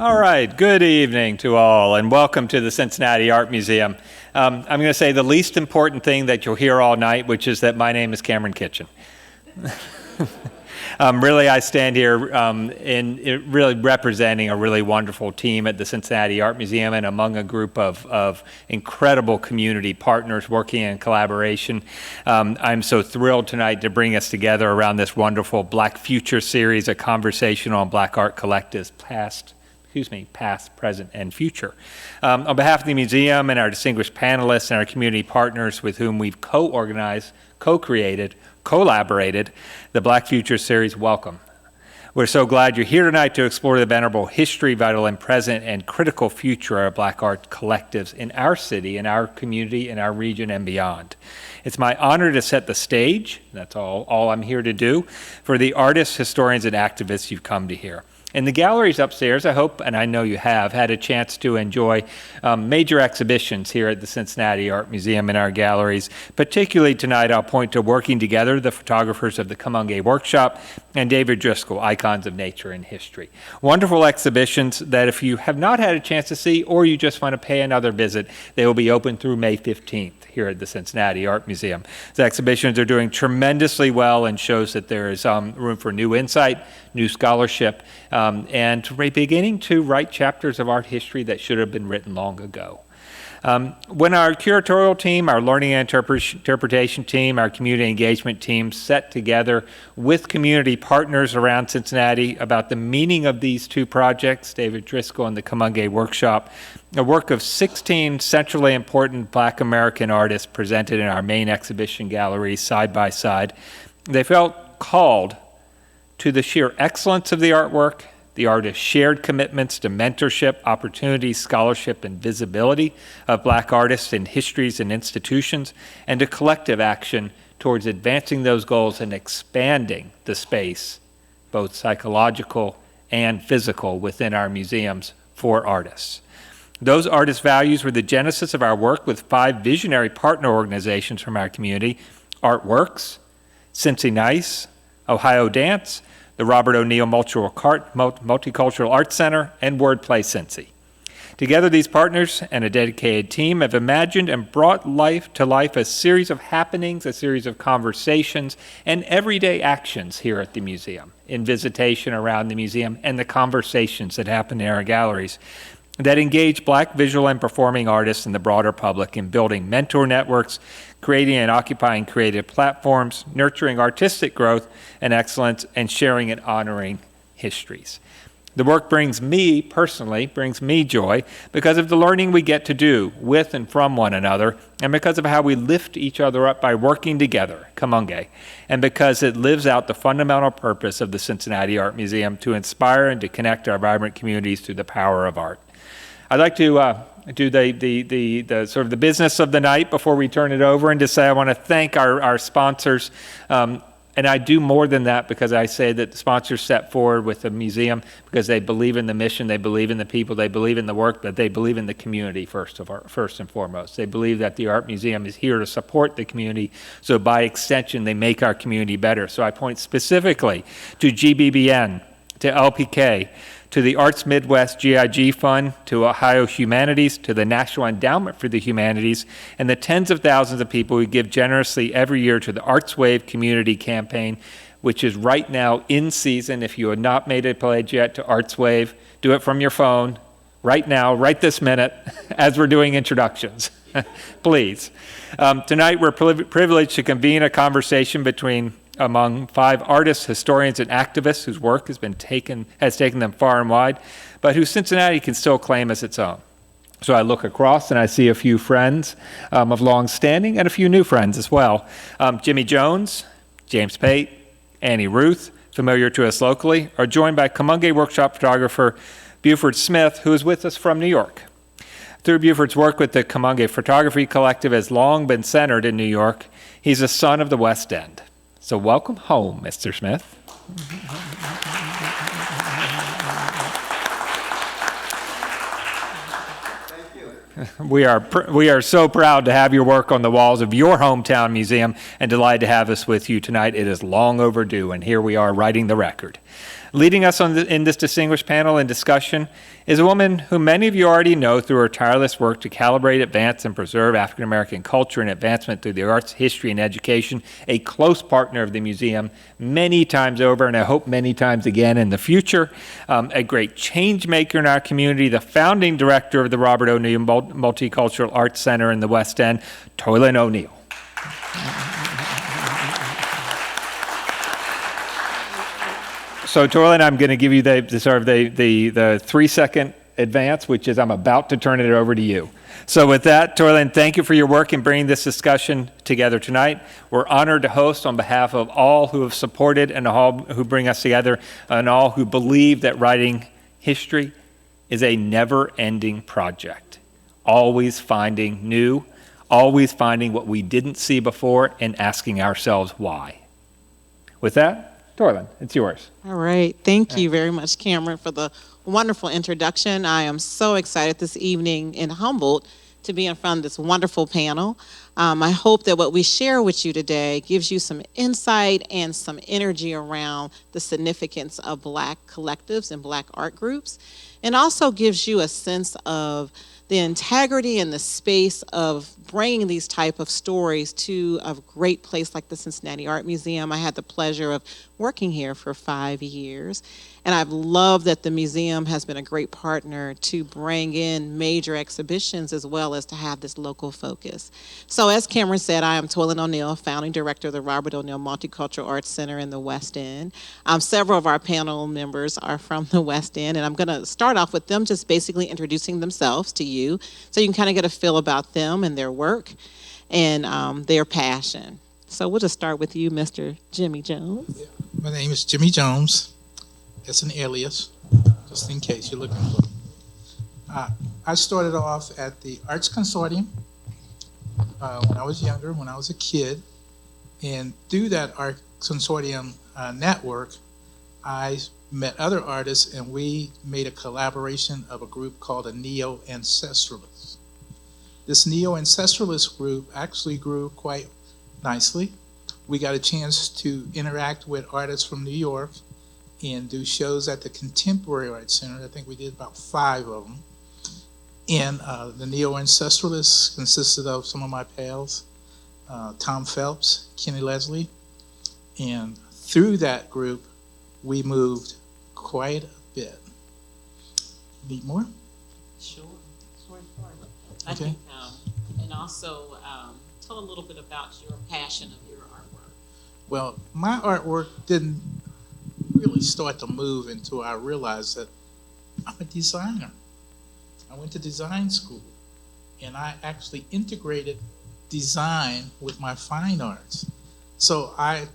All right, good evening to all, and welcome to the Cincinnati Art Museum. I'm going to say the least important thing that you'll hear all night, which is that my name is Cameron Kitchen. Really, I stand here really representing a really wonderful team at the Cincinnati Art Museum and among a group of incredible community partners working in collaboration. I'm so thrilled tonight to bring us together around this wonderful Black Future series, a conversation on Black art collectives past, present, and future. On behalf of the museum and our distinguished panelists and our community partners with whom we've co-organized, co-created, collaborated the Black Future series, welcome. We're so glad you're here tonight to explore the venerable history, vital and present, and critical future of Black art collectives in our city, in our community, in our region, and beyond. It's my honor to set the stage, that's all I'm here to do, for the artists, historians, and activists you've come to hear. In the galleries upstairs, I hope, and I know you have, had a chance to enjoy major exhibitions here at the Cincinnati Art Museum in our galleries. Particularly tonight, I'll point to Working Together, the photographers of the Kamoinge Workshop, and David Driskell, Icons of Nature and History. Wonderful exhibitions that if you have not had a chance to see, or you just want to pay another visit, they will be open through May 15th here at the Cincinnati Art Museum. The exhibitions are doing tremendously well and shows that there is room for new insight, new scholarship, and beginning to write chapters of art history that should have been written long ago. When our curatorial team, our learning and interpretation team, our community engagement team set together with community partners around Cincinnati about the meaning of these two projects, David Driskell and the Kamoinge Workshop, a work of 16 centrally important Black American artists presented in our main exhibition gallery side by side, they felt called to the sheer excellence of the artwork, the artist's shared commitments to mentorship, opportunity, scholarship, and visibility of Black artists in histories and institutions, and to collective action towards advancing those goals and expanding the space, both psychological and physical, within our museums for artists. Those artist values were the genesis of our work with 5 visionary partner organizations from our community: Artworks, Cincy Nice, Ohio Dance, the Robert O'Neal Multicultural Arts Center, and Wordplay Cincy. Together, these partners and a dedicated team have imagined and brought to life a series of happenings, a series of conversations, and everyday actions here at the museum, in visitation around the museum, and the conversations that happen in our galleries that engage Black visual and performing artists and the broader public in building mentor networks, creating and occupying creative platforms, nurturing artistic growth and excellence, and sharing and honoring histories. The work brings me joy because of the learning we get to do with and from one another, and because of how we lift each other up by working together, Kamoinge, and because it lives out the fundamental purpose of the Cincinnati Art Museum to inspire and to connect our vibrant communities through the power of art. I'd like to do the sort of the business of the night before we turn it over, and to say I want to thank our sponsors. And I do more than that, because I say that the sponsors step forward with the museum because they believe in the mission, they believe in the people, they believe in the work, but they believe in the community first and foremost. They believe that the Art Museum is here to support the community, so by extension, they make our community better. So I point specifically to GBBN, to LPK, to the Arts Midwest GIG Fund, to Ohio Humanities, to the National Endowment for the Humanities, and the tens of thousands of people who give generously every year to the Arts Wave Community Campaign, which is right now in season. If you have not made a pledge yet to Arts Wave, do it from your phone right now, right this minute, as we're doing introductions. Please. Tonight, we're privileged to convene a conversation among 5 artists, historians, and activists whose work has taken them far and wide, but who Cincinnati can still claim as its own. So I look across and I see a few friends of long standing and a few new friends as well. Jimi Jones, James Pate, Annie Ruth, familiar to us locally, are joined by Kamoinge Workshop photographer Buford Smith, who is with us from New York. Through Buford's work with the Kamoinge Photography Collective has long been centered in New York. He's a son of the West End. So welcome home, Mr. Smith. Thank you. We are so proud to have your work on the walls of your hometown museum, and delighted to have us with you tonight. It is long overdue, and here we are writing the record. Leading us in this distinguished panel and discussion is a woman who many of you already know through her tireless work to calibrate, advance, and preserve African American culture and advancement through the arts, history, and education, a close partner of the museum many times over, and I hope many times again in the future, a great change maker in our community, the founding director of the Robert O'Neal Multicultural Arts Center in the West End, Toilynn O'Neal. So, Toilynn, I'm going to give you the 3-second advance, which is I'm about to turn it over to you. So with that, Toilynn, thank you for your work in bringing this discussion together tonight. We're honored to host on behalf of all who have supported and all who bring us together and all who believe that writing history is a never-ending project, always finding new, always finding what we didn't see before and asking ourselves why. With that, Toilynn, it's yours. All right. Thank you very much, Cameron, for the wonderful introduction. I am so excited this evening and humbled to be in front of this wonderful panel. I hope that what we share with you today gives you some insight and some energy around the significance of Black collectives and Black art groups, and also gives you a sense of the integrity and the space of bringing these type of stories to a great place like the Cincinnati Art Museum. I had the pleasure of working here for 5 years, and I've loved that the museum has been a great partner to bring in major exhibitions as well as to have this local focus. So as Cameron said, I am Toilynn O'Neal, founding director of the Robert O'Neal Multicultural Arts Center in the West End. Several of our panel members are from the West End, and I'm going to start off with them just basically introducing themselves to you so you can kind of get a feel about them and their work and their passion. So we'll just start with you, Mr. Jimi Jones. Yeah. My name is Jimi Jones. It's an alias, just in case you're looking for me. I started off at the Arts Consortium when I was younger, when I was a kid. And through that Art Consortium network, I met other artists, and we made a collaboration of a group called a Neo-Ancestralists. This Neo-Ancestralist group actually grew quite nicely. We got a chance to interact with artists from New York and do shows at the Contemporary Arts Center. I think we did about 5 of them. And the Neo-Ancestralists consisted of some of my pals, Tom Phelps, Kenny Leslie. And through that group, we moved quite a bit. Need more? Sure. Okay. I think, and also tell a little bit about your passion of your artwork. Well, my artwork didn't really start to move until I realized that I'm a designer. I went to design school, and I actually integrated design with my fine arts. So I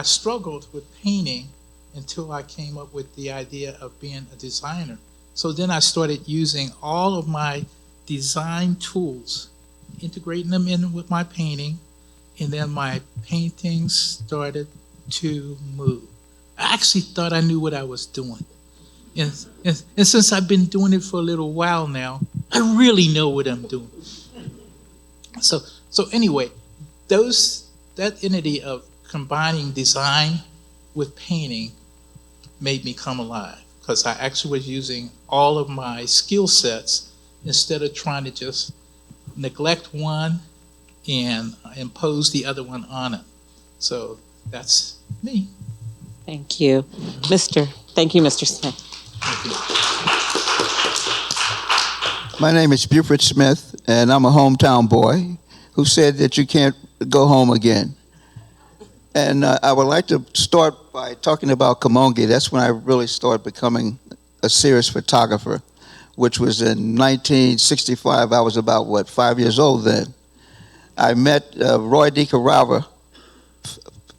struggled with painting until I came up with the idea of being a designer. So then I started using all of my design tools, integrating them in with my painting, and then my paintings started to move. I actually thought I knew what I was doing. And since I've been doing it for a little while now, I really know what I'm doing. So anyway, that entity of combining design with painting made me come alive, because I actually was using all of my skill sets instead of trying to just neglect one and impose the other one on it. So that's me. Thank you. Thank you, Mr. Smith. Thank you. My name is Buford Smith, and I'm a hometown boy who said that you can't go home again. And I would like to start by talking about Kamoinge. That's when I really started becoming a serious photographer, which was in 1965. I was about, 5 years old then. I met Roy Dicaraga,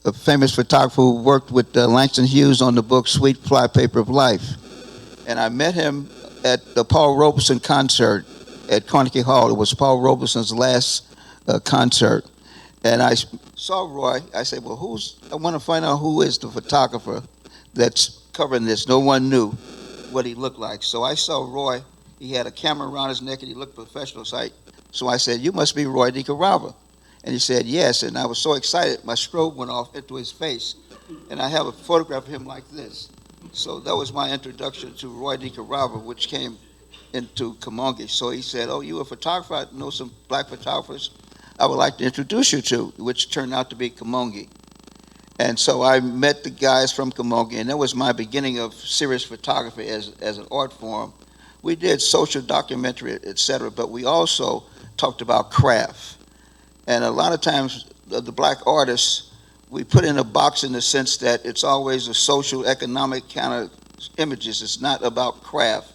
a famous photographer who worked with Langston Hughes on the book Sweet Flypaper of Life. And I met him at the Paul Robeson concert at Carnegie Hall. It was Paul Robeson's last concert. And I saw Roy. I said, well, I want to find out who is the photographer that's covering this. No one knew what he looked like. So I saw Roy. He had a camera around his neck and he looked professional. So I said, you must be Roy Dicaraga. And he said, yes. And I was so excited, my strobe went off into his face. And I have a photograph of him like this. So that was my introduction to Roy Dicaraga, which came into Kamoinge. So he said, "Oh, you a photographer? I know some black photographers I would like to introduce you to," which turned out to be Kamoinge. And so I met the guys from Kamoinge, and that was my beginning of serious photography as an art form. We did social documentary, etc., but we also talked about craft. And a lot of times, the black artists, we put in a box in the sense that it's always a social, economic kind of images. It's not about craft.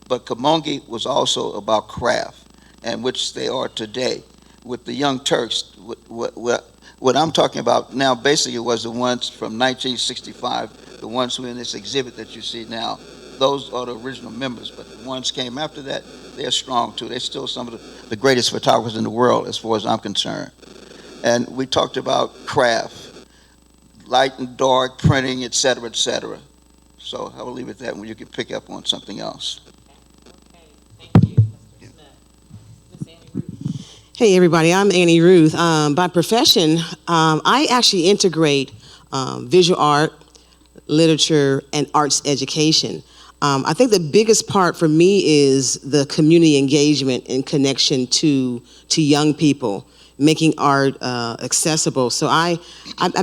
But Kamoinge was also about craft, and which they are today. With the Young Turks, what I'm talking about now basically was the ones from 1965, the ones who are in this exhibit that you see now. Those are the original members, but the ones came after that, they're strong too. They're still some of the greatest photographers in the world as far as I'm concerned. And we talked about craft, light and dark, printing, et cetera, et cetera. So I will leave it at that when you can pick up on something else. Okay, thank you, Mr. Smith. Miss Annie Ruth. Hey everybody, I'm Annie Ruth. By profession, I actually integrate visual art, literature, and arts education. I think the biggest part for me is the community engagement and connection to young people, making art accessible. So I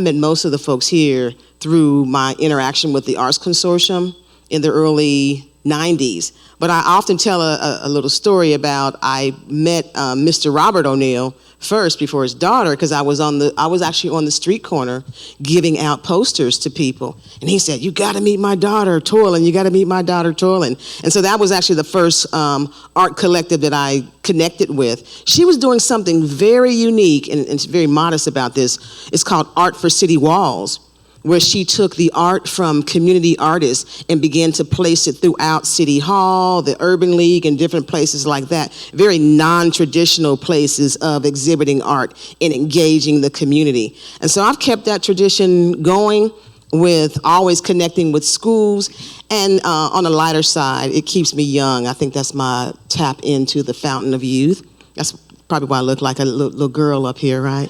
met most of the folks here through my interaction with the Arts Consortium in the early 90s. But I often tell a little story about I met Mr. Robert O'Neal first before his daughter, because I was actually on the street corner giving out posters to people. And he said, "You gotta meet my daughter, Toilynn, you gotta meet my daughter, Toilynn." And so that was actually the first art collective that I connected with. She was doing something very unique and very modest about this. It's called Art for City Walls, where she took the art from community artists and began to place it throughout City Hall, the Urban League, and different places like that. Very non-traditional places of exhibiting art and engaging the community. And so I've kept that tradition going with always connecting with schools. And on the lighter side, it keeps me young. I think that's my tap into the fountain of youth. That's probably why I look like a little girl up here, right?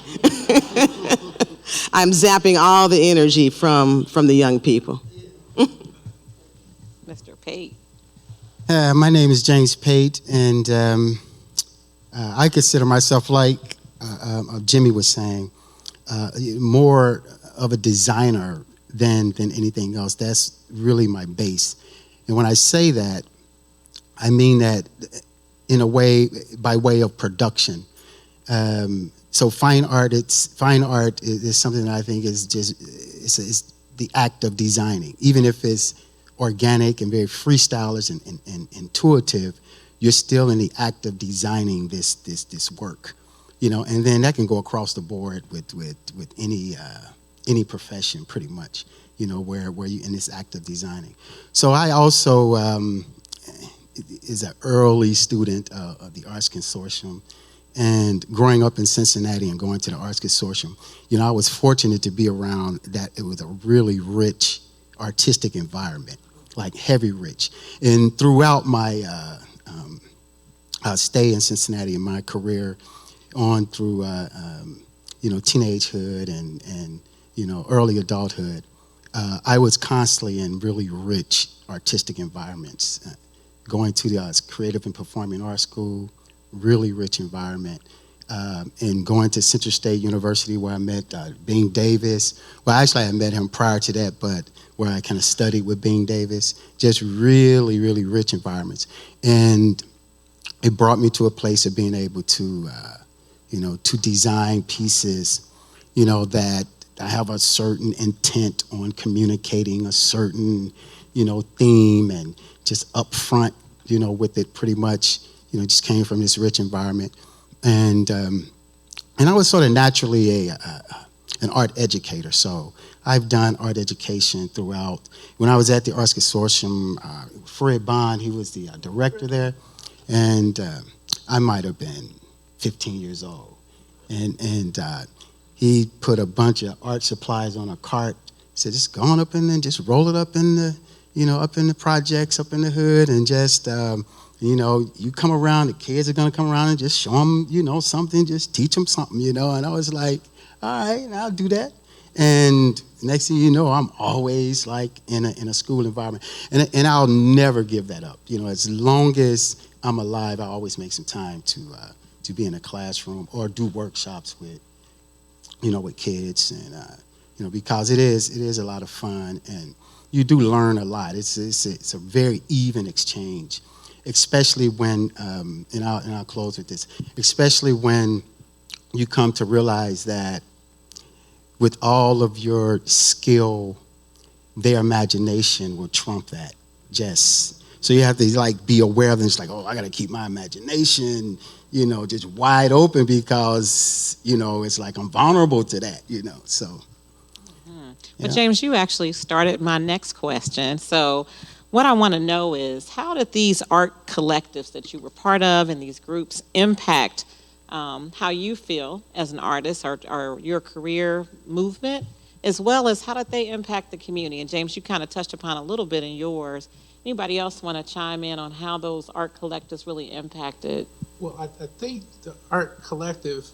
I'm zapping all the energy from the young people. Mr. Pate. My name is James Pate, and I consider myself, like Jimmy was saying, more of a designer than anything else. That's really my base. And when I say that, I mean that in a way, by way of production. So fine art is something that I think is just it's the act of designing. Even if it's organic and very freestylish and intuitive, you're still in the act of designing this work, you know. And then that can go across the board with any profession, pretty much, you know, where you in this act of designing. So I also is an early student of the Arts Consortium. And growing up in Cincinnati and going to the Arts Consortium, you know, I was fortunate to be around that. It was a really rich artistic environment, like heavy rich. And throughout my stay in Cincinnati and my career on through, you know, teenagehood and, you know, early adulthood, I was constantly in really rich artistic environments. Going to the Creative and Performing Arts School, really rich environment, and going to Central State University where I met Bing Davis. Well, actually I met him prior to that, but where I kind of studied with Bing Davis. Just really, really rich environments. And it brought me to a place of being able to, you know, to design pieces, you know, that have a certain intent on communicating a certain, you know, theme, and just upfront, you know, with it pretty much. You know, just came from this rich environment, and I was sort of naturally an art educator. So I've done art education throughout. When I was at the Arts Consortium, Fred Bond, he was the director there, and I might have been 15 years old, and he put a bunch of art supplies on a cart. He said, "Just go on up in there and just roll it up in the, you know, up in the projects, up in the hood, and just." You know, you come around, the kids are going to come around and just show them, you know, something, just teach them something, you know. And I was like, all right, I'll do that. And next thing you know, I'm always like in a school environment, and I'll never give that up. You know, as long as I'm alive, I always make some time to be in a classroom or do workshops with, you know, with kids, and you know, because it is a lot of fun, and you do learn a lot. It's a very even exchange, especially when and I'll close with this, especially when you come to realize that with all of your skill, their imagination will trump that. Just so you have to like be aware of this, like, oh, I got to keep my imagination, you know, just wide open, because, you know, it's like I'm vulnerable to that, you know. So But James, you actually started my next question. So what I want to know is, how did these art collectives that you were part of and these groups impact how you feel as an artist, or your career movement, as well as how did they impact the community? And James, you kind of touched upon a little bit in yours. Anybody else want to chime in on how those art collectives really impacted? Well, I think the art collective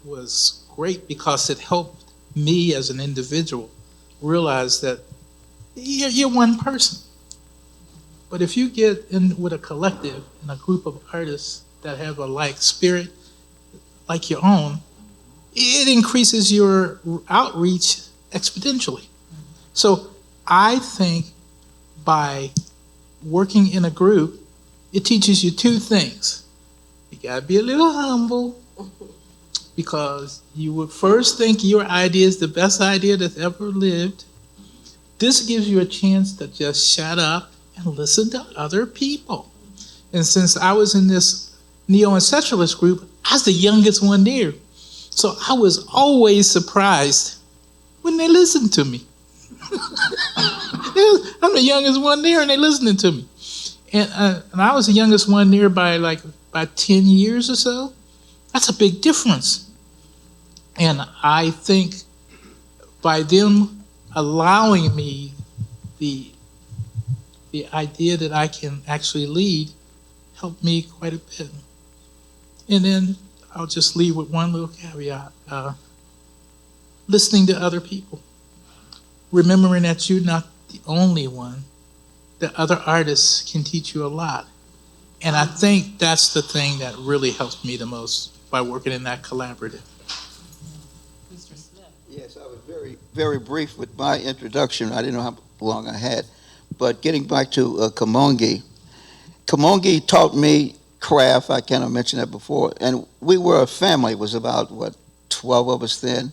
was great because it helped me as an individual realize that you're one person. But if you get in with a collective and a group of artists that have a like spirit, like your own, it increases your outreach exponentially. So I think by working in a group, it teaches you two things. You gotta be a little humble, because you would first think your idea is the best idea that's ever lived. This gives you a chance to just shut up and listen to other people. And since I was in this neo-ancestralist group, I was the youngest one there. So I was always surprised when they listened to me. I'm the youngest one there, and they listening to me. And I was the youngest one there by 10 years or so. That's a big difference. And I think by them allowing me the idea that I can actually lead helped me quite a bit. And then I'll just leave with one little caveat. Listening to other people. Remembering that you're not the only one. That other artists can teach you a lot. And I think that's the thing that really helped me the most by working in that collaborative. Mr. Smith. Yes, I was very, very brief with my introduction. I didn't know how long I had. But getting back to Kamoinge, Kamoinge taught me craft. I kind of mentioned that before. And we were a family. It was about, 12 of us then.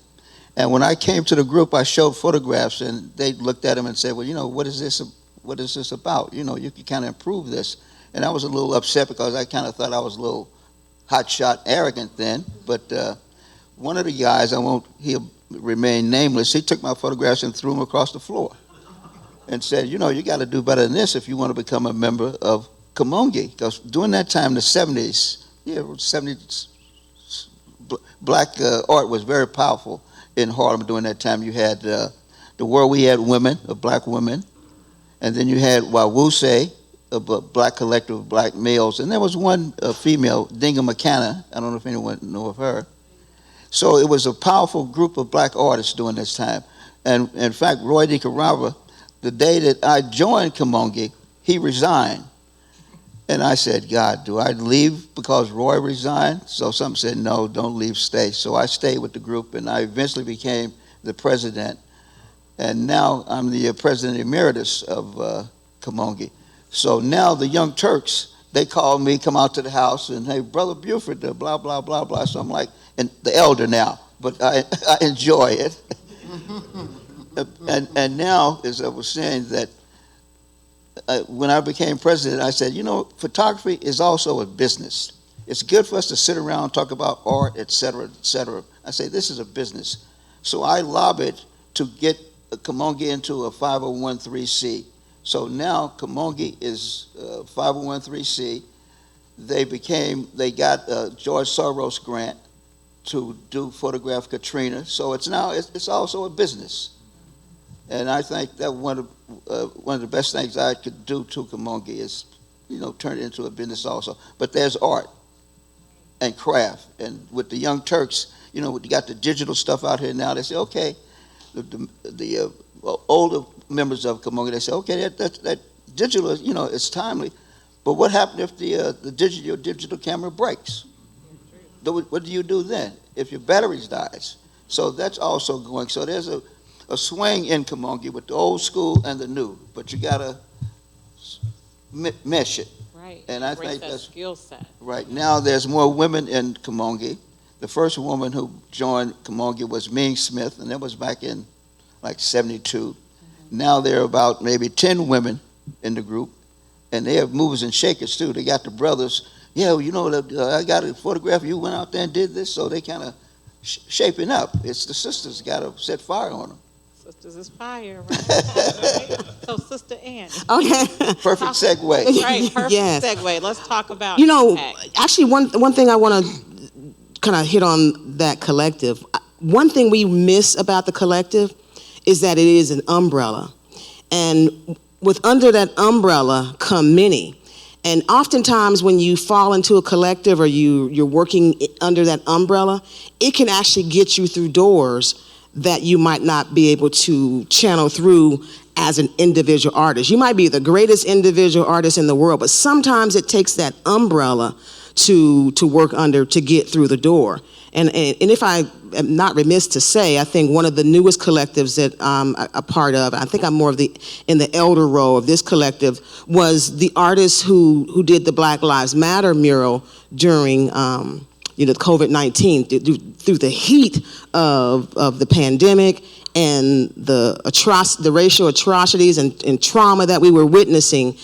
And when I came to the group, I showed photographs, and they looked at them and said, well, what is this about? You can kind of improve this. And I was a little upset because I kind of thought I was a little hotshot, arrogant then. But one of the guys, he'll remain nameless, he took my photographs and threw them across the floor and said, you got to do better than this if you want to become a member of Kamoinge. Because during that time, the 70s, 70s, black art was very powerful in Harlem during that time. You had the World We Had Women, of black women, and then you had Wawuse, a black collective of black males, and there was one female, Dinga McCanna. I don't know if anyone know of her. So it was a powerful group of black artists during this time. And in fact, Roy Dicaraga, the day that I joined Kamoinge, he resigned. And I said, God, do I leave because Roy resigned? So some said, no, don't leave, stay. So I stayed with the group, and I eventually became the president. And now I'm the president emeritus of Kamoinge. So now the Young Turks, they call me, come out to the house, and hey, Brother Buford, blah, blah, blah, blah. So I'm like the elder now, but I enjoy it. And now, as I was saying, that when I became president, I said, photography is also a business. It's good for us to sit around and talk about art, et cetera, et cetera. I say, this is a business. So I lobbied to get Kamoinge into a 501(c). So now Kamoinge is 501(c). They got a George Soros grant to do Photograph Katrina. So it's also a business. And I think that one of the best things I could do to Kamoinge is, turn it into a business also. But there's art and craft. And with the Young Turks, you got the digital stuff out here now. They say, okay, older members of Kamoinge, they say, okay, that digital, it's timely, but what happened if the digital camera breaks? What do you do then if your batteries dies? So that's also going. So there's a swing in Kamoinge with the old school and the new, but you gotta mesh it. Right. And I Embrace think that that's skill set. right now. There's more women in Kamoinge. The first woman who joined Kamoinge was Ming Smith, and that was back in like '72. Now there are about maybe 10 women in the group, and they have movers and shakers too. They got the brothers. Yeah, I got a photograph. You went out there and did this, so they kind of shaping up. It's the sisters got to set fire on them. Sisters is fire, right? So, Sister Annie. Okay. Perfect segue. Right, perfect Yes. segue. Let's talk about impact. Actually, one thing I want to kind of hit on that collective. One thing we miss about the collective is that it is an umbrella. And with under that umbrella come many. And oftentimes when you fall into a collective or you're working under that umbrella, it can actually get you through doors that you might not be able to channel through as an individual artist. You might be the greatest individual artist in the world, but sometimes it takes that umbrella to work under to get through the door. And if I am not remiss to say, I think one of the newest collectives that I'm a part of, I think I'm more of in the elder role of this collective, was the artist who did the Black Lives Matter mural during COVID-19, through the heat of the pandemic and the racial atrocities and trauma that we were witnessing.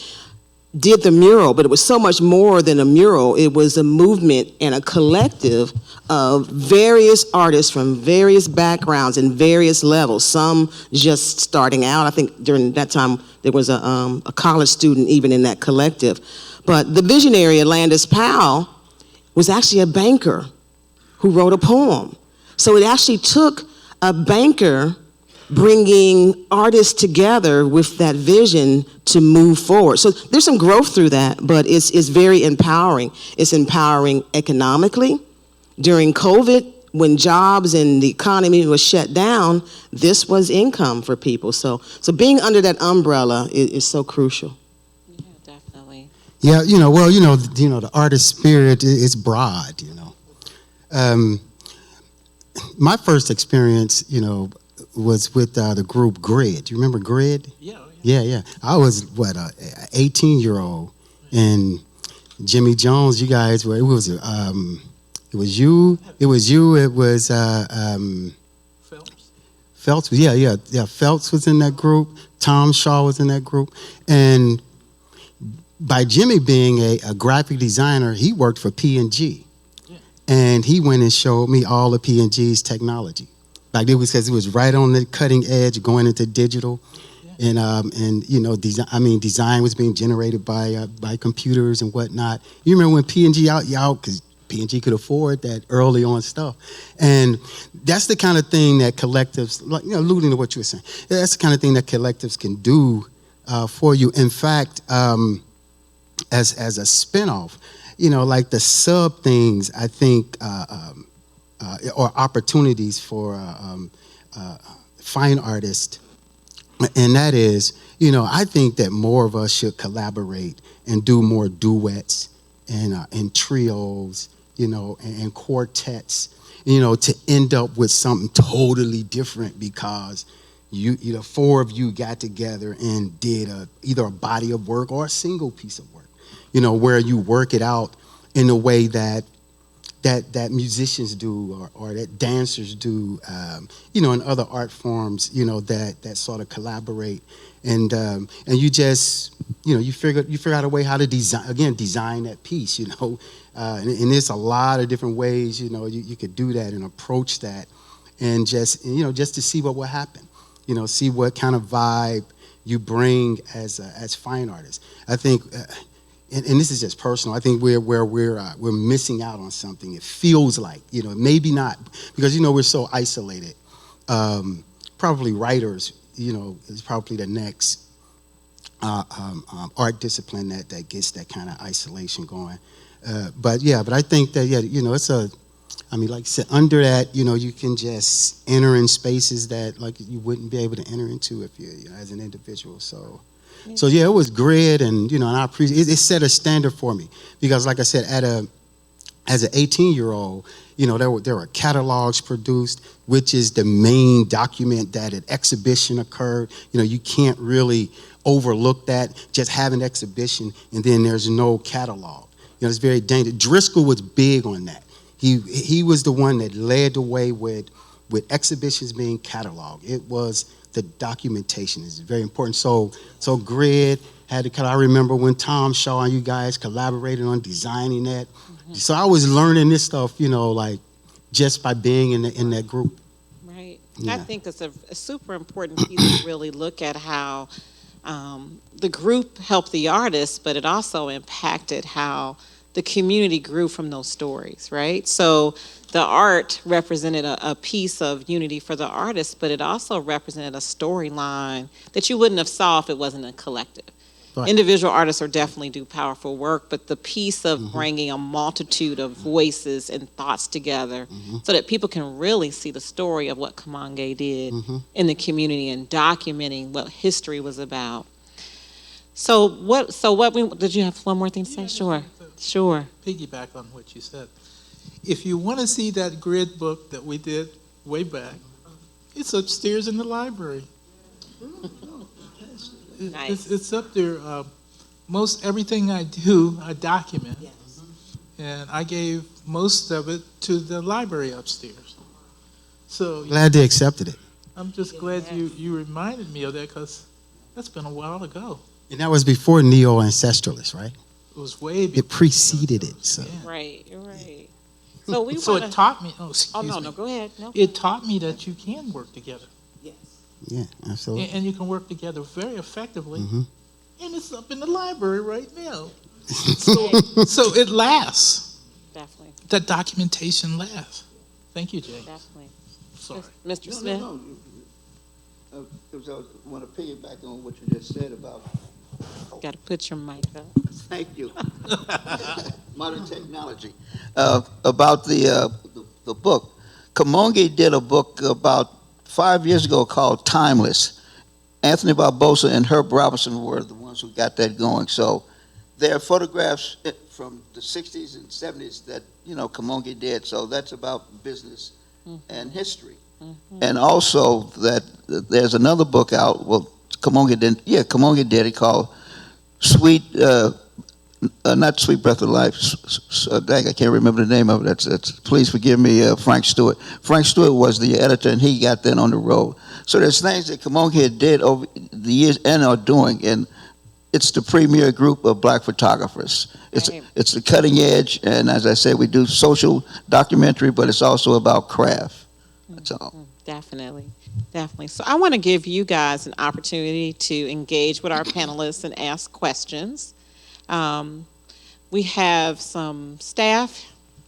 Did the mural, but it was so much more than a mural. It was a movement and a collective of various artists from various backgrounds and various levels, some just starting out. I think during that time there was a college student even in that collective. But the visionary, Landis Powell, was actually a banker who wrote a poem. So it actually took a banker bringing artists together with that vision to move forward. So there's some growth through that, but it's very empowering. It's empowering economically. During COVID, when jobs and the economy was shut down, this was income for people. So being under that umbrella is so crucial. Yeah, definitely. Yeah, the artist spirit is broad, My first experience, was with the group Grid. You remember Grid? Yeah. I was, 18-year-old, and Jimi Jones, you guys were, it was you, it was Phelps. Phelps, yeah, Phelps was in that group, Tom Shaw was in that group, and by Jimmy being a graphic designer, he worked for P&G, and he went and showed me all of P&G's technology. Like it was, because it was right on the cutting edge, going into digital, and design was being generated by computers and whatnot. You remember when P&G because P&G could afford that early on stuff, and that's the kind of thing that collectives, alluding to what you were saying, that's the kind of thing that collectives can do for you. In fact, as a spinoff, like the sub things, I think. Or opportunities for fine artists, and that is, I think that more of us should collaborate and do more duets and trios, and quartets, to end up with something totally different because the four of you got together and did either a body of work or a single piece of work, where you work it out in a way that musicians do or that dancers do, and other art forms, that sort of collaborate, and you just, you figure out a way how to design that piece, and there's a lot of different ways, you could do that and approach that, and just to see what will happen, see what kind of vibe you bring as fine artists. I think. And this is just personal. I think we're missing out on something. It feels like, maybe not, because we're so isolated. Probably writers, is probably the next art discipline that gets that kind of isolation going. But I think that it's I mean, like I said, under that, you can just enter in spaces that like you wouldn't be able to enter into if you as an individual. So yeah, it was great, and and I appreciate it. It set a standard for me because, like I said, as an 18-year-old, there were catalogs produced, which is the main document that an exhibition occurred. You can't really overlook that. Just have an exhibition and then there's no catalog. It's very dangerous. Driskell was big on that. He was the one that led the way with exhibitions being cataloged. It was the documentation is very important. So Grid had to. I remember when Tom Shaw and you guys collaborated on designing that. Mm-hmm. So I was learning this stuff, like just by being in that group. Right. Yeah. I think it's a super important piece to really look at how the group helped the artists, but it also impacted how the community grew from those stories, right? So the art represented a piece of unity for the artists, but it also represented a storyline that you wouldn't have saw if it wasn't a collective. Right. Individual artists are definitely do powerful work, but the piece of bringing a multitude of voices and thoughts together so that people can really see the story of what Kamoinge did in the community and documenting what history was about. So did you have one more thing to say? Sure. Piggyback on what you said. If you want to see that grid book that we did way back, it's upstairs in the library. Nice. It's up there. Most everything I do, I document. And I gave most of it to the library upstairs. So Glad they accepted it. I'm just glad you reminded me of that because that's been a while ago. And that was before Neo-Ancestralists, right? It was way before. It preceded it. So. Yeah. Right, you're right. So it taught me. No, go ahead. No. It taught me that you can work together. Yeah, absolutely. And you can work together very effectively. And it's up in the library right now. So it lasts. Definitely. That documentation lasts. Thank you, Jay. Definitely. Sorry. Mr. Smith? No. Because I want to piggyback on what you just said about. Got to put your mic up. Thank you. Modern technology. About the book. Kamoinge did a book about 5 years ago called Timeless. Anthony Barbosa and Herb Robinson were the ones who got that going. So there are photographs from the 60s and 70s that, Kamoinge did. So that's about business and history. And also that there's another book out, Kamoinge did it called not Sweet Breath of Life. I can't remember the name of it. That's please forgive me, Frank Stewart. Frank Stewart was the editor, and he got that on the road. So there's things that Kamoinge did over the years and are doing, and it's the premier group of black photographers. It's the cutting edge, and as I said, we do social documentary, but it's also about craft. That's all. Definitely. So I want to give you guys an opportunity to engage with our panelists and ask questions. We have some staff,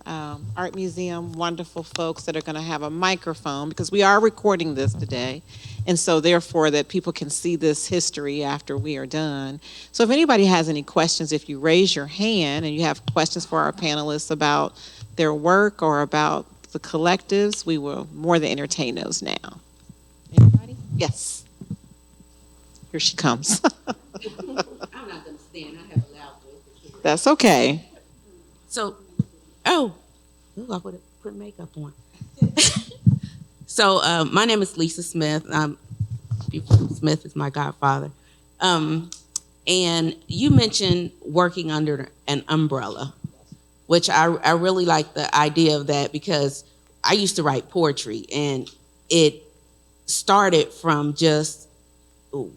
Art Museum, wonderful folks that are going to have a microphone because we are recording this today. And so therefore that people can see this history after we are done. So if anybody has any questions, if you raise your hand and you have questions for our panelists about their work or about the collectives, we will more than entertain those now. Anybody? Yes. Here she comes. I'm not going to stand. I have a loud voice. That's okay. So, I would have put makeup on. So, my name is Lisa Smith. Buford Smith is my godfather. And you mentioned working under an umbrella, which I really like the idea of that because I used to write poetry and it started from just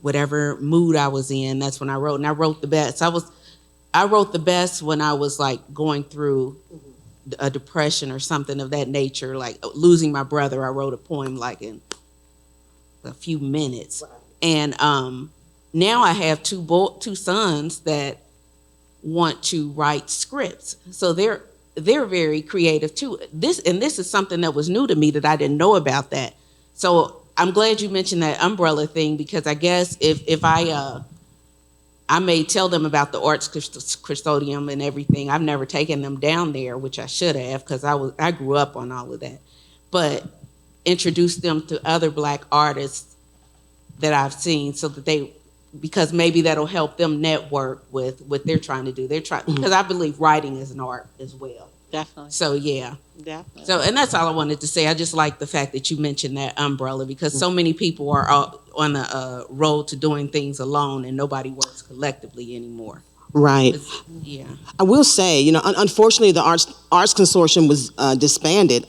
whatever mood I was in. That's when I wrote, and I wrote the best. I wrote the best when I was like going through a depression or something of that nature, like losing my brother. I wrote a poem like in a few minutes. And now I have two sons that want to write scripts. So they're very creative too. This is something that was new to me that I didn't know about that. So I'm glad you mentioned that umbrella thing because I guess if I I may tell them about the arts custodium and everything. I've never taken them down there, which I should have, because I grew up on all of that. But introduce them to other Black artists that I've seen, so that because maybe that'll help them network with what they're trying to do. Because I believe writing is an art as well. Definitely. So yeah. Definitely. So, and that's all I wanted to say. I just like the fact that you mentioned that umbrella, because so many people are on a road to doing things alone, and nobody works collectively anymore. Right. Yeah. I will say, unfortunately, the Arts Consortium was disbanded,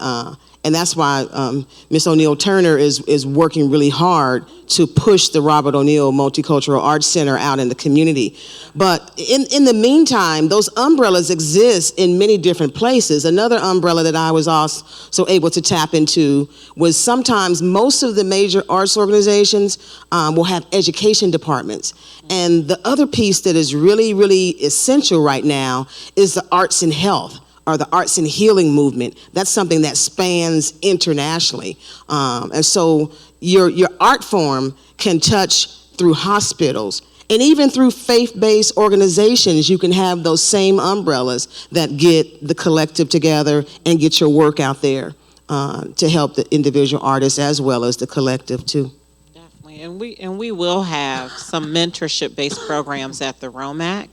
and that's why Miss O'Neal Turner is working really hard to push the Robert O'Neal Multicultural Arts Center out in the community. But in the meantime, those umbrellas exist in many different places. Another umbrella that I was also able to tap into was sometimes most of the major arts organizations will have education departments. And the other piece that is really, really essential right now is the arts and health, or the arts and healing movement. That's something that spans internationally. And so your art form can touch through hospitals, and even through faith-based organizations. You can have those same umbrellas that get the collective together and get your work out there to help the individual artists as well as the collective too. Definitely. And we will have some mentorship-based programs at the ROMAC.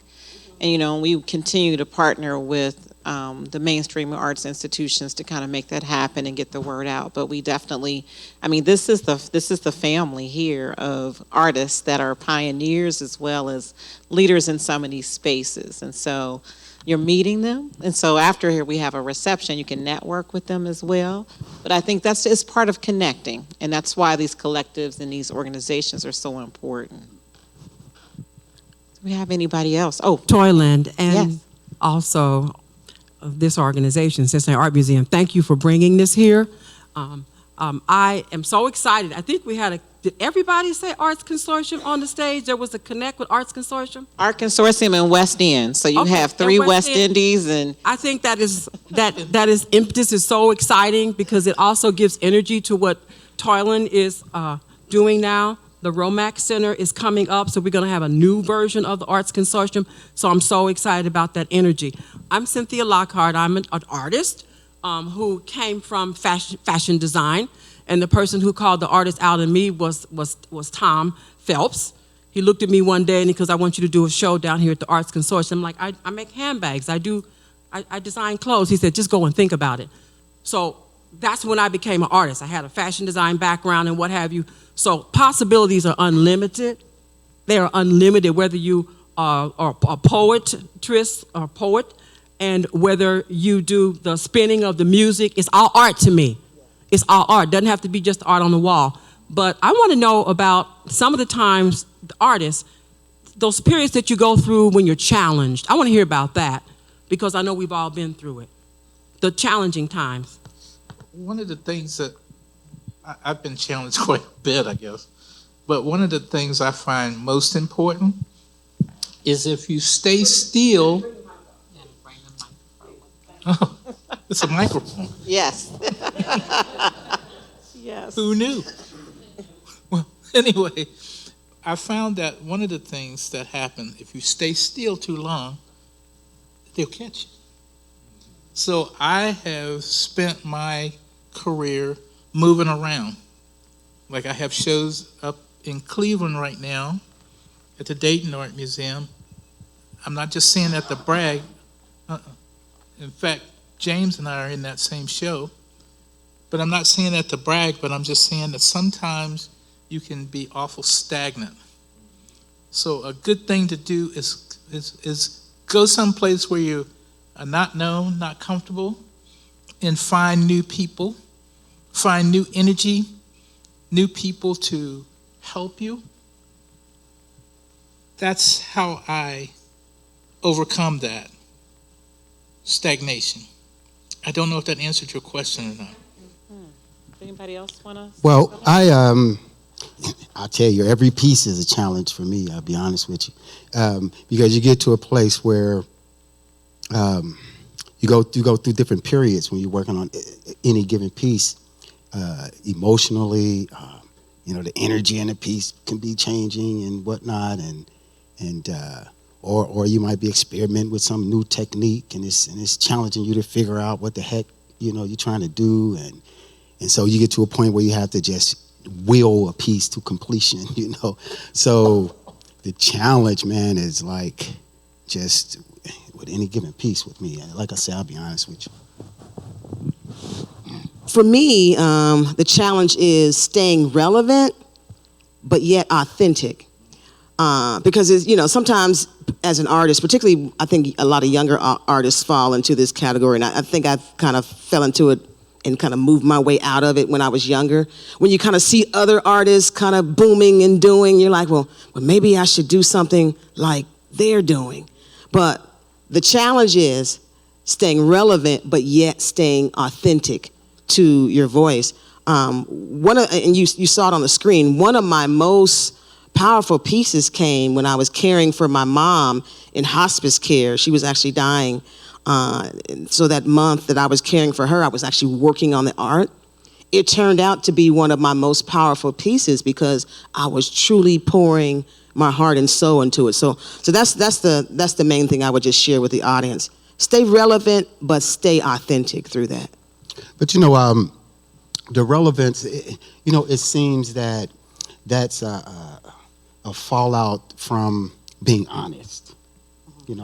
And, we continue to partner with the mainstream arts institutions to kind of make that happen and get the word out. But we definitely, this is the family here of artists that are pioneers as well as leaders in some of these spaces. And so you're meeting them. And so after here we have a reception, you can network with them as well. But I think it's part of connecting. And that's why these collectives and these organizations are so important. Do we have anybody else? Oh, Toilynn, and yes. Also of this organization, Cincinnati Art Museum. Thank you for bringing this here. I am so excited. I think we had did everybody say Arts Consortium on the stage? There was a connect with Arts Consortium? Art Consortium in West End. So you have 3 West Indies, and I think this is so exciting, because it also gives energy to what Toilynn is doing now. The ROMAC Center is coming up, so we're going to have a new version of the Arts Consortium. So I'm so excited about that energy. I'm Cynthia Lockhart. I'm an artist who came from fashion design, and the person who called the artist out in me was Tom Phelps. He looked at me one day and he goes, "I want you to do a show down here at the Arts Consortium." I'm like, I make handbags. I design clothes. He said, "Just go and think about it." So that's when I became an artist. I had a fashion design background and what have you. So possibilities are unlimited. They are unlimited, whether you are a poetess or poet, and whether you do the spinning of the music. It's all art to me. It's all art. Doesn't have to be just art on the wall. But I want to know about some of the times, the artists, those periods that you go through when you're challenged. I want to hear about that, because I know we've all been through it. The challenging times. One of the things that I've been challenged quite a bit, I guess, but one of the things I find most important is if you stay still. Oh, it's a microphone. yes. Yes. Who knew? Well, anyway, I found that one of the things that happen, if you stay still too long, they'll catch you. So I have spent my career moving around. Like I have shows up in Cleveland right now at the Dayton Art Museum. I'm not just saying that to brag. In fact, James and I are in that same show. But I'm not saying that to brag, but I'm just saying that sometimes you can be awful stagnant. So a good thing to do is go someplace where you are not known, not comfortable, and find new people, find new energy, new people to help you. That's how I overcome that stagnation. I don't know if that answered your question or not. Anybody else want to? Well, I'll tell you, every piece is a challenge for me, I'll be honest with you. Because you get to a place where you go through different periods when you're working on any given piece. Emotionally, the energy in the piece can be changing and whatnot, and and or you might be experimenting with some new technique, and it's challenging you to figure out what the heck you're trying to do, and so you get to a point where you have to just will a piece to completion. So the challenge, man, is like just with any given piece with me. Like I said, I'll be honest with you. For me, the challenge is staying relevant, but yet authentic. Because sometimes as an artist, particularly I think a lot of younger artists fall into this category, and I think I kind of fell into it and kind of moved my way out of it when I was younger. When you kind of see other artists kind of booming and doing, you're like, well, maybe I should do something like they're doing. But the challenge is staying relevant, but yet staying authentic to your voice. And you saw it on the screen, one of my most powerful pieces came when I was caring for my mom in hospice care. She was actually dying. So that month that I was caring for her, I was actually working on the art. It turned out to be one of my most powerful pieces because I was truly pouring my heart and soul into it. So that's the main thing I would just share with the audience. Stay relevant, but stay authentic through that. But the relevance, it seems that that's a fallout from being honest.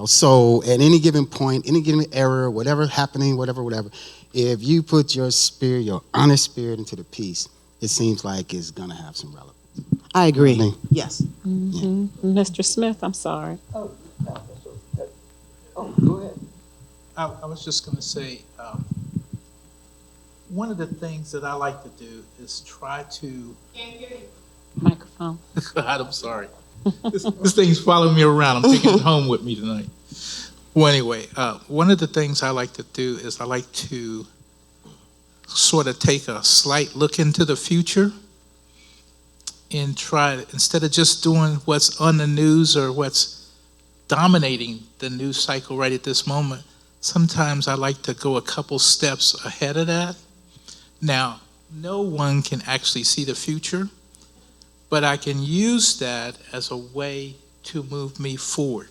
So at any given point, any given error, whatever happening, whatever, if you put your spirit, your honest spirit into the piece, it seems like it's gonna have some relevance. I agree. Yes. Yeah. Mr. Smith, I'm sorry. Oh, go ahead. I was just going to say, one of the things that I like to do is try to. Microphone. I'm sorry. This thing's following me around. I'm taking it home with me tonight. Well, anyway, one of the things I like to do is I like to sort of take a slight look into the future and try, instead of just doing what's on the news or what's dominating the news cycle right at this moment, sometimes I like to go a couple steps ahead of that. Now, no one can actually see the future, but I can use that as a way to move me forward.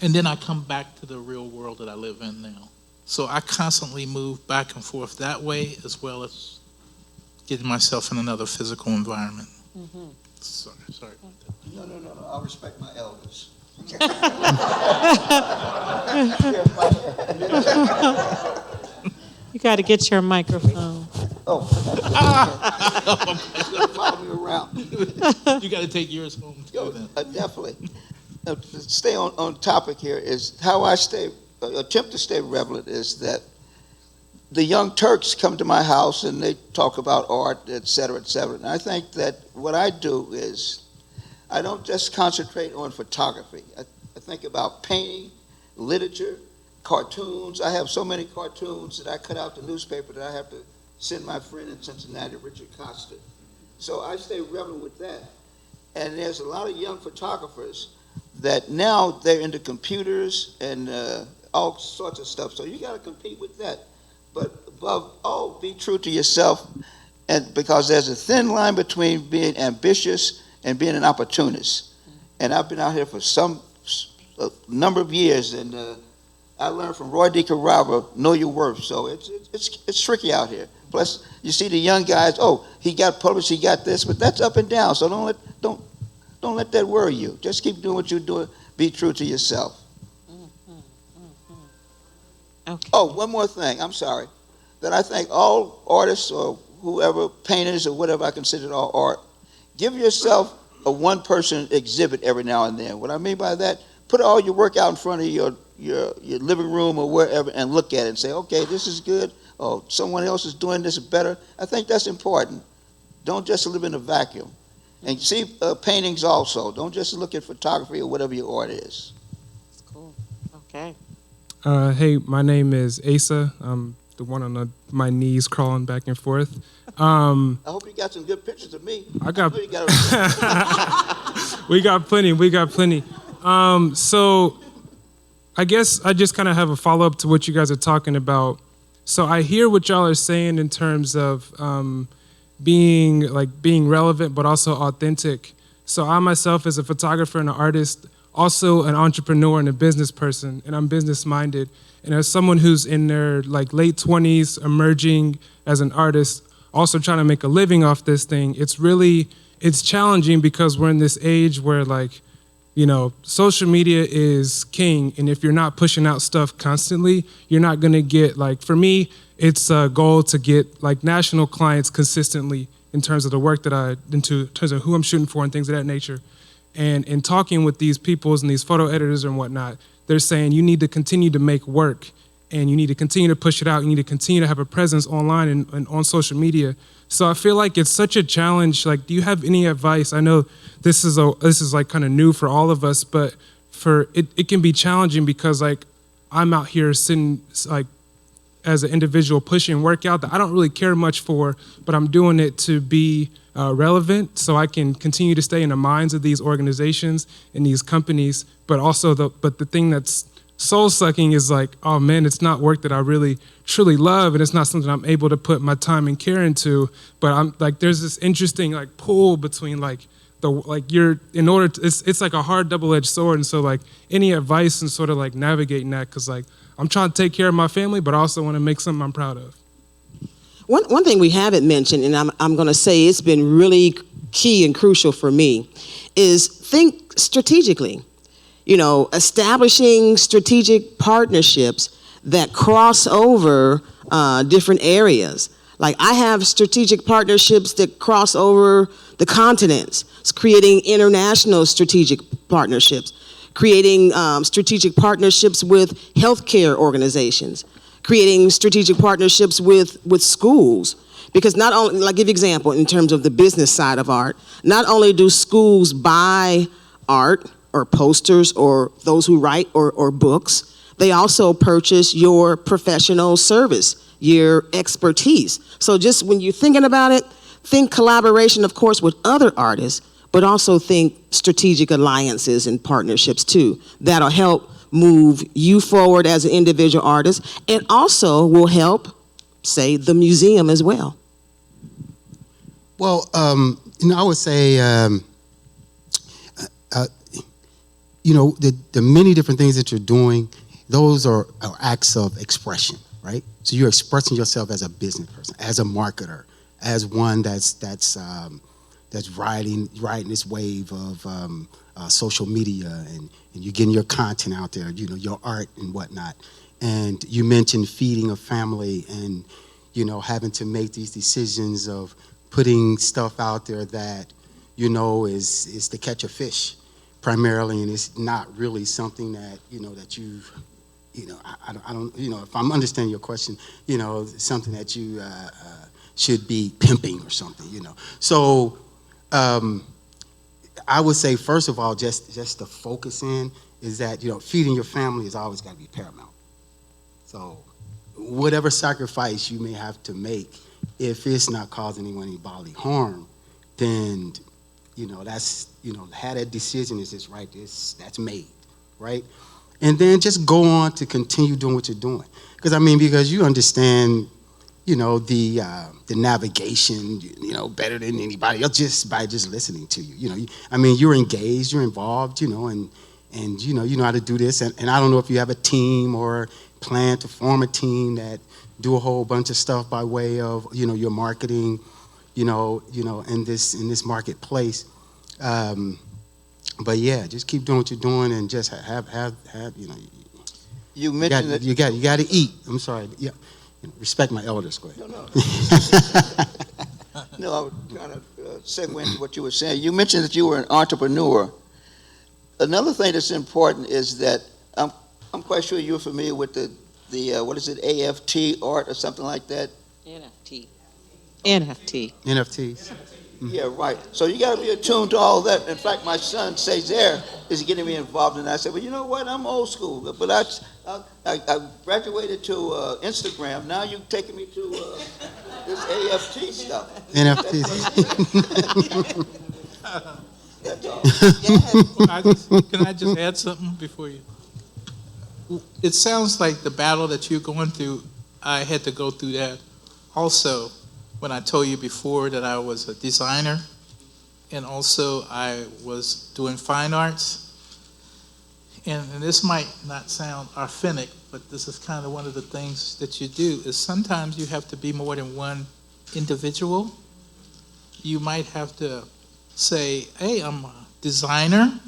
And then I come back to the real world that I live in now. So I constantly move back and forth that way, as well as getting myself in another physical environment. Mm-hmm. Sorry about that. No. I respect my elders. You got to get your microphone. Oh. Follow me around. You got to take yours home too, then. Definitely. To stay on topic here is how I attempt to stay relevant is that the young Turks come to my house and they talk about art, et cetera, et cetera. And I think that what I do is I don't just concentrate on photography. I think about painting, literature, cartoons. I have so many cartoons that I cut out the newspaper that I have to send my friend in Cincinnati, Richard Costa. So I stay relevant with that. And there's a lot of young photographers that now they're into computers and all sorts of stuff. So you got to compete with that. But above all, be true to yourself, and because there's a thin line between being ambitious and being an opportunist. And I've been out here for a number of years, and I learned from Roy Dicaraga, know your worth. So it's tricky out here. Plus, you see the young guys. Oh, he got published, he got this, but that's up and down. So don't let that worry you. Just keep doing what you're doing. Be true to yourself. Okay. Oh, one more thing. I'm sorry. That I think all artists or whoever, painters or whatever I consider it all art, give yourself a one-person exhibit every now and then. What I mean by that, put all your work out in front of your living room or wherever and look at it and say, okay, this is good. Oh, someone else is doing this better. I think that's important. Don't just live in a vacuum. And see paintings also. Don't just look at photography or whatever your art is. That's cool. Okay. Hey, my name is Asa. I'm the one on my knees crawling back and forth. I hope you got some good pictures of me. I got. You got We got plenty. So I guess I just kind of have a follow-up to what you guys are talking about. So I hear what y'all are saying in terms of being relevant, but also authentic. So I myself, as a photographer and an artist, also an entrepreneur and a business person, and I'm business minded. And as someone who's in their like late 20s, emerging as an artist, also trying to make a living off this thing, it's challenging because we're in this age where like, you know, social media is king, and if you're not pushing out stuff constantly, you're not gonna get, like, for me, it's a goal to get like national clients consistently in terms of the work that in terms of who I'm shooting for and things of that nature. And in talking with these peoples and these photo editors and whatnot, they're saying you need to continue to make work, and you need to continue to push it out. You need to continue to have a presence online and on social media. So I feel like it's such a challenge. Like, do you have any advice? I know this is like kind of new for all of us, but it can be challenging because like I'm out here sitting like as an individual pushing work out that I don't really care much for, but I'm doing it to be relevant so I can continue to stay in the minds of these organizations and these companies. But also the thing that's soul sucking is like, oh man, it's not work that I really truly love, and it's not something I'm able to put my time and care into. But I'm like, there's this interesting like pull between like it's like a hard double-edged sword. And so like any advice and sort of like navigating that, because like I'm trying to take care of my family, but I also want to make something I'm proud of. One thing we haven't mentioned, and I'm going to say it's been really key and crucial for me, is think strategically. You know, establishing strategic partnerships that cross over different areas. Like I have strategic partnerships that cross over the continents. It's creating international strategic partnerships, creating strategic partnerships with healthcare organizations, creating strategic partnerships with schools. Because not only, like give you an example in terms of the business side of art, not only do schools buy art or posters or those who write or books, they also purchase your professional service, your expertise. So just when you're thinking about it, think collaboration, of course, with other artists, but also think strategic alliances and partnerships too. That'll help move you forward as an individual artist, and also will help, say, the museum as well. Well, I would say, the many different things that you're doing, those are acts of expression, right? So you're expressing yourself as a business person, as a marketer, as one that's riding this wave of social media, and you're getting your content out there, your art and whatnot. And you mentioned feeding a family and, having to make these decisions of putting stuff out there that, is to catch a fish primarily, and it's not really something that, that you've, I don't, if I'm understanding your question, something that you should be pimping or something, So I would say, first of all, just to focus in is that, feeding your family has always got to be paramount. So whatever sacrifice you may have to make, if it's not causing anyone any bodily harm, then, that's, how that decision is just right, that's made, right? And then just go on to continue doing what you're doing. Because you understand, the navigation, better than anybody else just by just listening to you. You're engaged, you're involved, and you know how to do this. And I don't know if you have a team or plan to form a team that do a whole bunch of stuff by way of, your marketing, in this marketplace. But yeah, just keep doing what you're doing and just have You mentioned that you got to eat. I'm sorry. Yeah. Respect my elders. Go ahead. No, I was trying to segue into what you were saying. You mentioned that you were an entrepreneur. Another thing that's important is that I'm quite sure you're familiar with the what is it, AFT art or something like that? NFT. NFTs. Yeah, right. So you got to be attuned to all that. In fact, my son Cesar is getting me involved in that. I said, well, you know what? I'm old school, but I graduated to Instagram. Now you're taking me to this AFT stuff. NFTs. That's all. Can I just add something before you? It sounds like the battle that you're going through, I had to go through that also when I told you before that I was a designer. and also I was doing fine arts. And this might not sound authentic, but this is kind of one of the things that you do, is sometimes you have to be more than one individual. You might have to say, hey, I'm a designer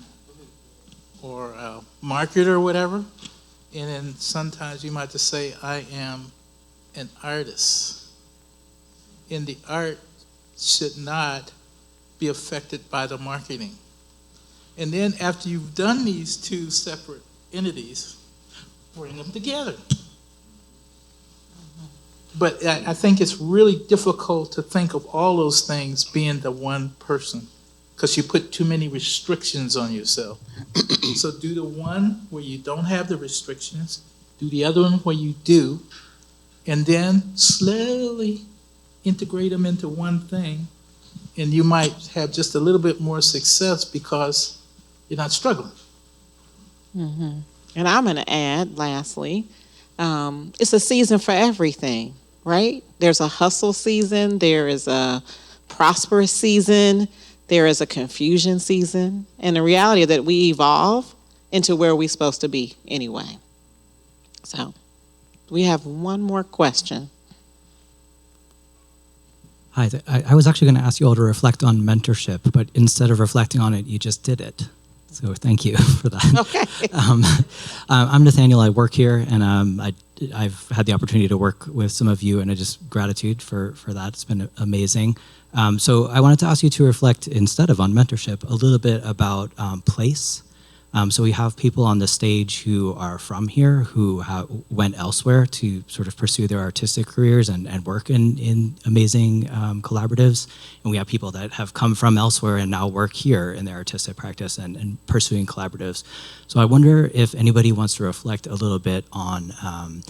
or a marketer or whatever. And then sometimes you might just say, I am an artist. And the art should not be affected by the marketing. And then after you've done these two separate entities, bring them together. But I think it's really difficult to think of all those things being the one person, because you put too many restrictions on yourself. So do the one where you don't have the restrictions, do the other one where you do, and then slowly integrate them into one thing, and you might have just a little bit more success because you're not struggling. Mm-hmm. And I'm going to add, lastly, it's a season for everything, right? There's a hustle season, there is a prosperous season, there is a confusion season, and the reality that we evolve into where we're supposed to be anyway. So we have one more question. Hi, I was actually going to ask you all to reflect on mentorship, but instead of reflecting on it, you just did it. So thank you for that. Okay. I'm Nathaniel. I work here, and I've had the opportunity to work with some of you, and I just gratitude for that. It's been amazing. So I wanted to ask you to reflect, instead of on mentorship, a little bit about place. So we have people on the stage who are from here, who went elsewhere to sort of pursue their artistic careers and work in amazing collaboratives. And we have people that have come from elsewhere and now work here in their artistic practice and pursuing collaboratives. So I wonder if anybody wants to reflect a little bit on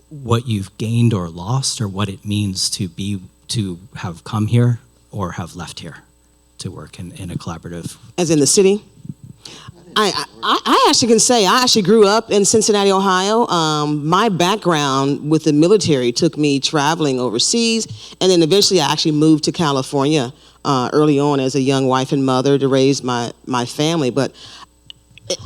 what you've gained or lost, or what it means to have come here or have left here to work in a collaborative. As in the city? I actually can say I actually grew up in Cincinnati, Ohio. My background with the military took me traveling overseas, and then eventually I actually moved to California early on as a young wife and mother to raise my family. But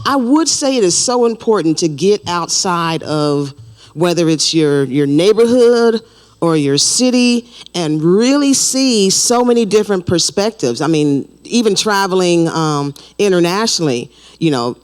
I would say it is so important to get outside of whether it's your neighborhood or your city and really see so many different perspectives. I mean, even traveling internationally, you know,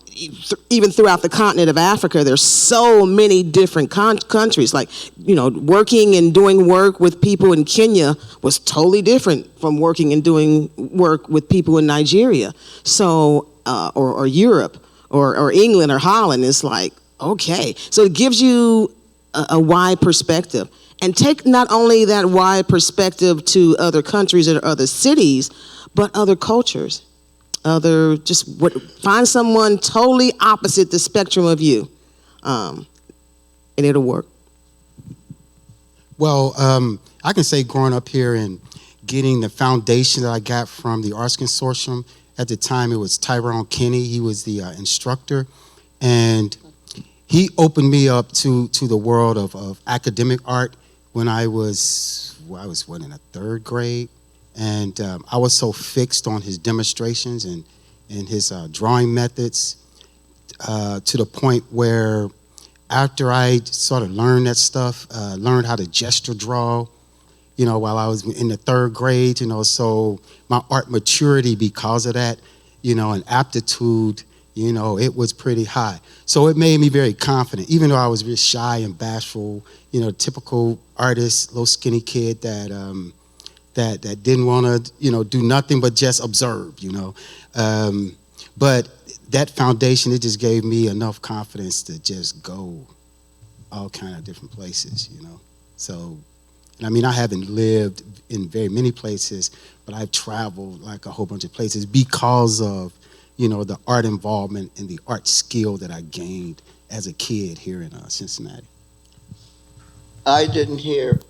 even throughout the continent of Africa, there's so many different countries. Like, you know, working and doing work with people in Kenya was totally different from working and doing work with people in Nigeria. So, or Europe, or England or Holland. Is like, okay. So it gives you a wide perspective. And take not only that wide perspective to other countries or other cities, but other cultures. Find someone totally opposite the spectrum of you, and it'll work. Well, I can say growing up here and getting the foundation that I got from the Arts Consortium. At the time, it was Tyrone Kenny. He was the instructor, and he opened me up to the world of academic art when I was in the third grade. And I was so fixed on his demonstrations and his drawing methods to the point where after I sort of learned that stuff, learned how to gesture draw, you know, while I was in the third grade, you know, so my art maturity because of that, you know, and aptitude, you know, it was pretty high. So it made me very confident, even though I was really shy and bashful, you know, typical artist, little skinny kid that didn't want to, you know, do nothing but just observe, you know. But that foundation, it just gave me enough confidence to just go all kind of different places, you know. So, and I mean, I haven't lived in very many places, but I've traveled like a whole bunch of places because of, you know, the art involvement and the art skill that I gained as a kid here in Cincinnati. I didn't hear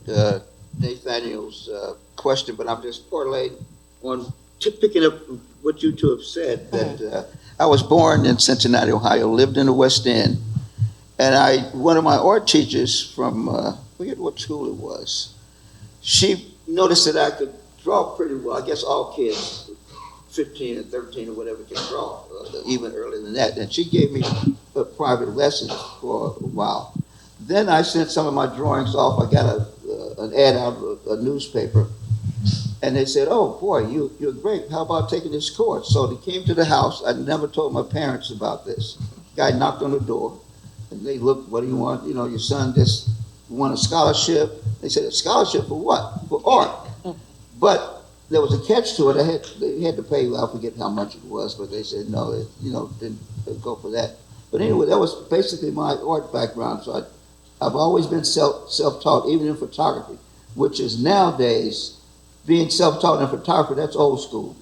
Nathaniel's question, but I'm just parlaying on picking up what you two have said, that I was born in Cincinnati, Ohio, lived in the West End, and one of my art teachers from, I forget what school it was, she noticed that I could draw pretty well. I guess all kids 15 and 13 or whatever can draw, even earlier than that. And she gave me private lessons for a while. Then I sent some of my drawings off. I got an ad out of a newspaper, and they said, "Oh boy, you're great. How about taking this course?" So they came to the house. I never told my parents about this. Guy knocked on the door, and they looked, "What do you want? You know, your son just won a scholarship." They said, "A scholarship for what?" "For art." But there was a catch to it. They had to pay. I forget how much it was, but they said no. It, didn't go for that. But anyway, that was basically my art background. So I've always been self-taught, even in photography, which is nowadays being self-taught in photography. That's old school.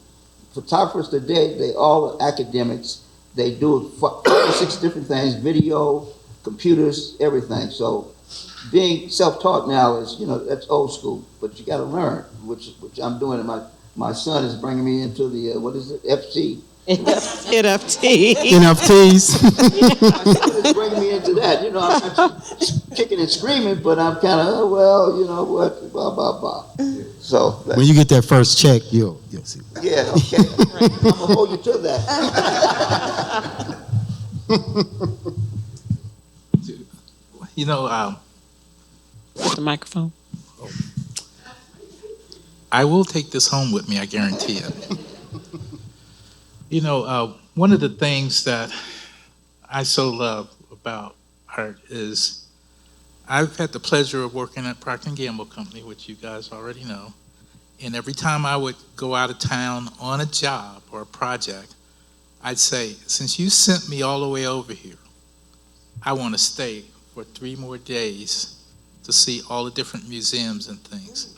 Photographers today, they all are academics. They do 5 or 6 different things: video, computers, everything. So being self-taught now is, that's old school, but you got to learn, which I'm doing. And my son is bringing me into the, what is it, FC? NFT. NFTs. My son is bringing me into that. I'm not kicking and screaming, but I'm kind of, well, you know what, blah, blah, blah. So When you get that first check, you'll see. yeah, okay. I'm going to hold you to that. With the microphone. I will take this home with me, I guarantee it. One of the things that I so love about art is I've had the pleasure of working at Procter & Gamble Company, which you guys already know. And every time I would go out of town on a job or a project, I'd say, since you sent me all the way over here, I want to stay for 3 more days to see all the different museums and things.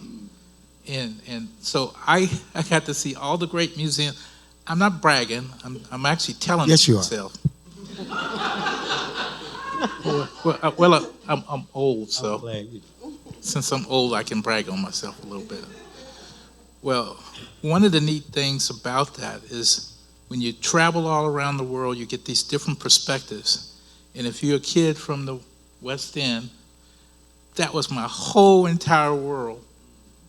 And so I got to see all the great museums. I'm not bragging. I'm actually telling Yes, you myself. Well, I'm old, so since I'm old, I can brag on myself a little bit. Well, one of the neat things about that is when you travel all around the world, you get these different perspectives. And if you're a kid from the West End, that was my whole entire world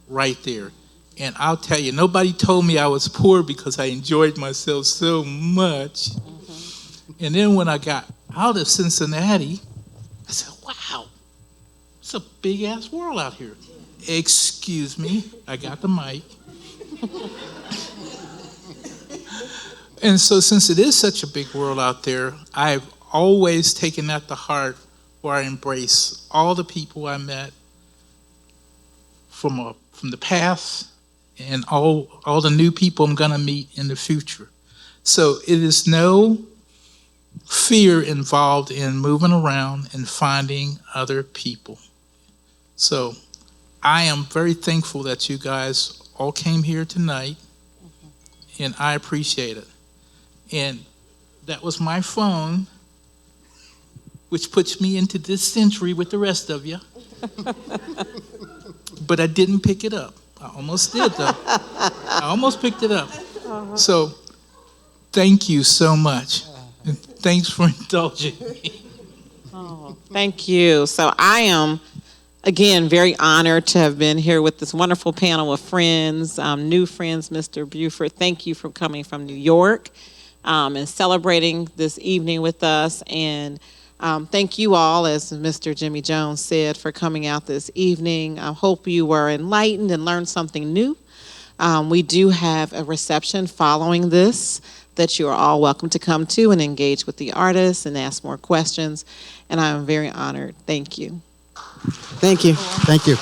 right there. And I'll tell you, nobody told me I was poor because I enjoyed myself so much. And then when I got out of Cincinnati, I said, wow, it's a big-ass world out here. Excuse me, I got the mic. And so since it is such a big world out there, I've always taken that to heart, where I embrace all the people I met from the past and all the new people I'm gonna meet in the future. So it is no fear involved in moving around and finding other people. So I am very thankful that you guys all came here tonight, and I appreciate it. And that was my phone, which puts me into this century with the rest of you. But I didn't pick it up. I almost did, though. I almost picked it up. So thank you so much. And thanks for indulging me. Oh, thank you. So I am, again, very honored to have been here with this wonderful panel of friends, new friends, Mr. Buford. Thank you for coming from New York and celebrating this evening with us. And thank you all, as Mr. Jimi Jones said, for coming out this evening. I hope you were enlightened and learned something new. We do have a reception following this that you are all welcome to come to and engage with the artists and ask more questions. And I am very honored. Thank you. Thank you. Thank you.